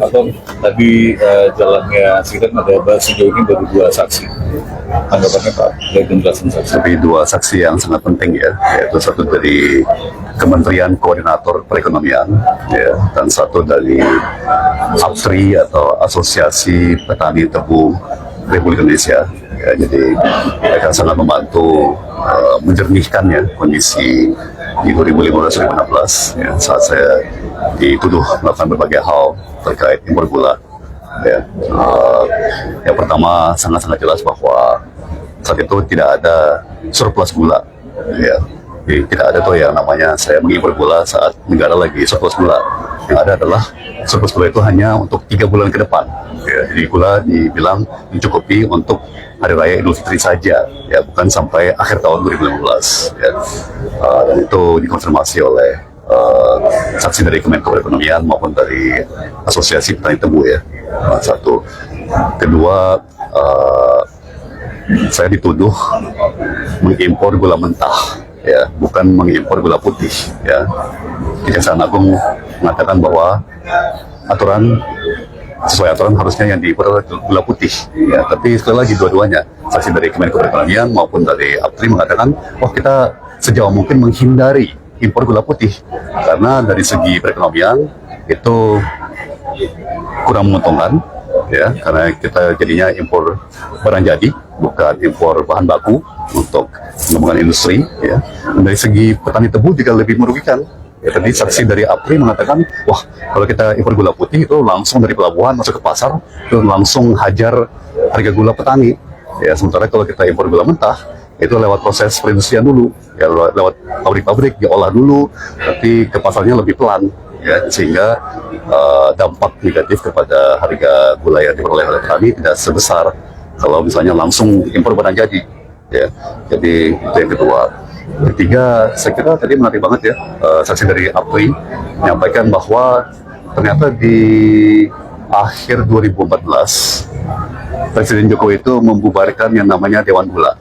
atau tadi jalannya sidang ada sejauh ini baru 2 saksi. Tanggapannya Pak dari penjelasan saksi. Tapi 2 saksi yang sangat penting ya, yaitu satu dari Kementerian Koordinator Perekonomian ya, dan satu dari APTRI atau Asosiasi Petani Tebu Republik Indonesia. Ya, jadi mereka sangat membantu menjernihkan ya kondisi di 2015-2016 ya, saat saya dituduh melakukan berbagai hal terkait impor gula. Ya, yang pertama sangat-sangat jelas bahwa saat itu tidak ada surplus gula. Ya, jadi tidak ada tuh yang namanya saya mengimpor gula saat negara lagi surplus gula. Yang ada adalah surplus gula itu hanya untuk 3 bulan ke depan. Ya, jadi gula dibilang mencukupi untuk Hari Raya Idul Fitri saja, ya bukan sampai akhir tahun 2015. Ya. Dan itu dikonfirmasi oleh saksi dari Kemenko Perekonomian maupun dari Asosiasi Petani Tebu ya. Satu, kedua, saya dituduh mengimpor gula mentah, ya bukan mengimpor gula putih. Ya, Kejaksaan Agung mengatakan bahwa sesuai aturan harusnya yang diimpor adalah gula putih. Ya, tapi sekali lagi dua-duanya, saksi dari Kemenko Perekonomian maupun dari APTRI mengatakan, kita sejauh mungkin menghindari impor gula putih karena dari segi perekonomian itu kurang menguntungkan, ya karena kita jadinya impor barang jadi, bukan impor bahan baku untuk pengembangan industri. Ya. Dan dari segi petani tebu juga lebih merugikan. Ya, tadi saksi dari APRI mengatakan, kalau kita impor gula putih itu langsung dari pelabuhan masuk ke pasar, itu langsung hajar harga gula petani. Ya, sementara kalau kita impor gula mentah, itu lewat proses perindustrian dulu, ya lewat pabrik-pabrik diolah dulu, tapi ke pasarnya lebih pelan, ya sehingga dampak negatif kepada harga gula yang diperoleh oleh petani tidak sebesar kalau misalnya langsung impor barang jadi. Ya, jadi itu yang kedua. Ketiga, saya kira tadi menarik banget ya, saksi dari APRI menyampaikan bahwa ternyata di akhir 2014 Presiden Jokowi itu membubarkan yang namanya Dewan Gula.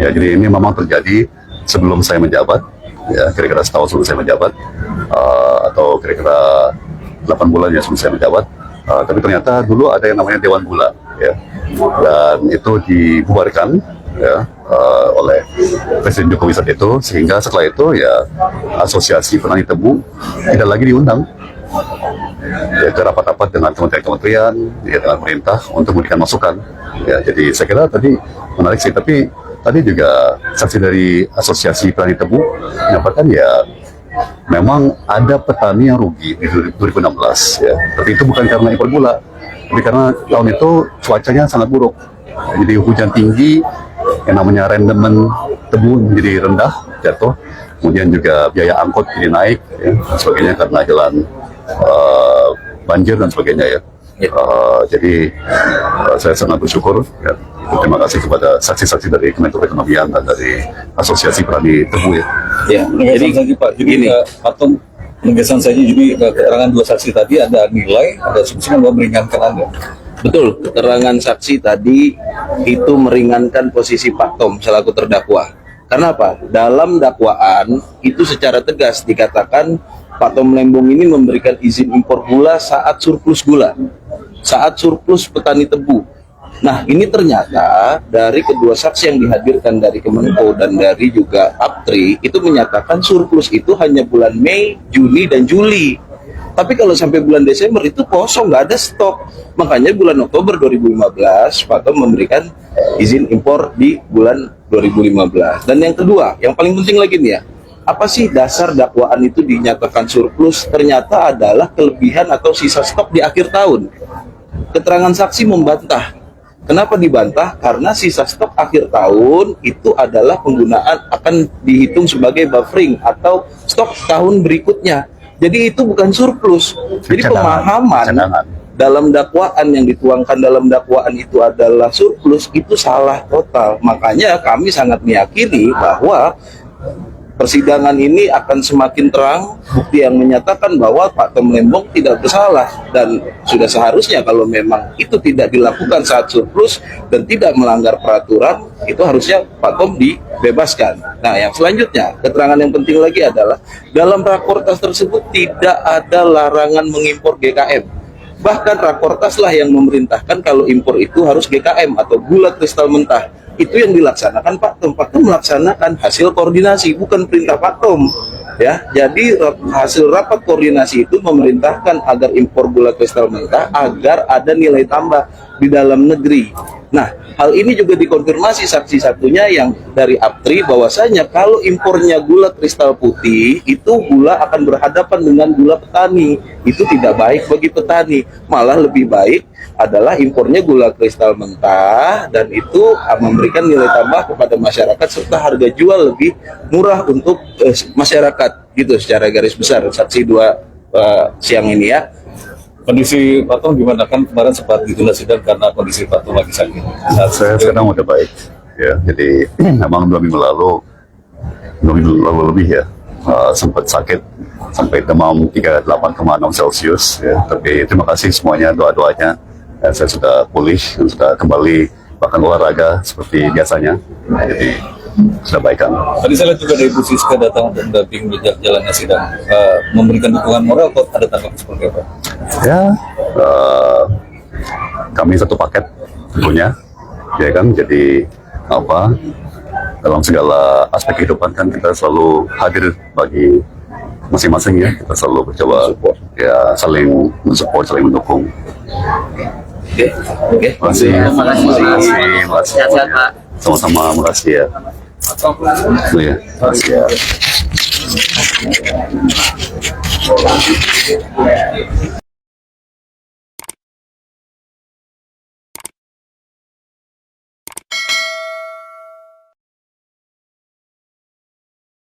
Ya, jadi ini memang terjadi sebelum saya menjabat, ya kira-kira setahun sebelum saya menjabat, atau kira-kira 8 bulan ya sebelum saya menjabat. Tapi ternyata dulu ada yang namanya Dewan Gula, ya, dan itu dibubarkan ya oleh Presiden Jokowi saat itu, sehingga setelah itu ya Asosiasi Petani Tebu tidak lagi diundang ya ke rapat-rapat dengan kementerian-kementerian, ya dengan pemerintah untuk memberikan masukan. Ya, jadi saya kira tadi menarik sih, tapi tadi juga saksi dari Asosiasi Petani Tebu menyampaikan ya memang ada petani yang rugi di 2016 ya, tapi itu bukan karena impor gula, tapi karena tahun itu cuacanya sangat buruk, jadi hujan tinggi, yang namanya rendemen tebu menjadi rendah, jatuh, kemudian juga biaya angkut jadi naik ya, dan sebagainya karena jalan banjir dan sebagainya ya. Jadi saya sangat bersyukur ya. Terima kasih kepada saksi-saksi dari Kemenko Perekonomian dan dari Asosiasi Petani Tebu ya. Ya, jadi lagi Pak, jadi patung penegasan saja, jadi keterangan 2 saksi tadi ada nilai, ada substansi bahwa meringankan Anda. Betul, keterangan saksi tadi itu meringankan posisi Pak Tom selaku terdakwa. Karena apa? Dalam dakwaan itu secara tegas dikatakan Pak Tom Lembong ini memberikan izin impor gula saat surplus gula, saat surplus petani tebu. Nah, ini ternyata dari kedua saksi yang dihadirkan dari Kemenko dan dari juga APTRI itu menyatakan surplus itu hanya bulan Mei, Juni, dan Juli. Tapi kalau sampai bulan Desember itu kosong, nggak ada stok. Makanya bulan Oktober 2015 Pak Tom memberikan izin impor di bulan 2015. Dan yang kedua, yang paling penting lagi nih ya, apa sih dasar dakwaan itu dinyatakan surplus? Ternyata adalah kelebihan atau sisa stok di akhir tahun. Keterangan saksi membantah. Kenapa dibantah? Karena sisa stok akhir tahun itu adalah penggunaan akan dihitung sebagai buffering atau stok tahun berikutnya. Jadi itu bukan surplus. Jadi pemahaman dalam dakwaan yang dituangkan dalam dakwaan itu adalah surplus, itu salah total. Makanya kami sangat meyakini bahwa persidangan ini akan semakin terang bukti yang menyatakan bahwa Pak Tom Lembong tidak bersalah, dan sudah seharusnya kalau memang itu tidak dilakukan saat surplus dan tidak melanggar peraturan, itu harusnya Pak Tom dibebaskan. Nah, yang selanjutnya, keterangan yang penting lagi adalah dalam rakortas tersebut tidak ada larangan mengimpor GKM. Bahkan Rakortas lah yang memerintahkan kalau impor itu harus GKM atau gula kristal mentah. Itu yang dilaksanakan Pak Tom. Pak Tom melaksanakan hasil koordinasi, bukan perintah Pak Tom. Ya, jadi hasil rapat koordinasi itu memerintahkan agar impor gula kristal mentah agar ada nilai tambah di dalam negeri. Nah, hal ini juga dikonfirmasi saksi satunya yang dari Aptri bahwasanya kalau impornya gula kristal putih itu gula akan berhadapan dengan gula petani. Itu tidak baik bagi petani. Malah lebih baik adalah impornya gula kristal mentah dan itu memberikan nilai tambah kepada masyarakat serta harga jual lebih murah untuk masyarakat gitu secara garis besar. Saksi 2 siang ini ya. Kondisi Pak Tom gimana, kan kemarin sempat ditunda sidang karena kondisi Pak Tom lagi sakit. Saya sekarang udah baik, ya. Jadi memang 2 minggu lalu lebih ya, sempat sakit sampai demam 38,6 Celcius. Ya. Tapi terima kasih semuanya doanya. Saya sudah pulih, sudah kembali bahkan olahraga seperti biasanya. Jadi sudah baik kan. Tadi saya lihat juga dari Bu Siska datang untuk mendampingi jalannya sidang, memberikan dukungan moral atau ada tanggapan seperti apa? Ya, kami satu paket tentunya, ya kan. Jadi apa, dalam segala aspek kehidupan kan kita selalu hadir bagi masing-masing ya. Kita selalu mencoba ya saling mensupport, saling mendukung. Oke. Terima kasih. Terima kasih. Sama-sama, makasih ya. Oh ya, makasih ya.